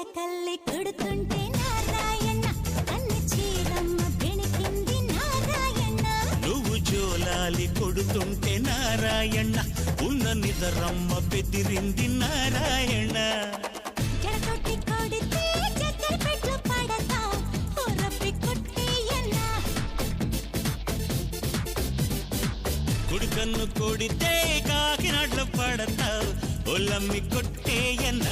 కల్లి కొడుతుంటే నారాయణ అన్ని చీరమ్మ బెణికింది నారాయణ నువ్వు జోలాలి కొడుతుంటే నారాయణ ఉన్న నిదరమ్మ బెదిరింది నారాయణ జడతోటి కొడితే చక్కెర పెట్లు పడతా రబ్బి కొట్టేయన్న కుడికన్ను కొడితే కాకినాడలు పడతావు ఒల్లమ్మి కొట్టేయన్న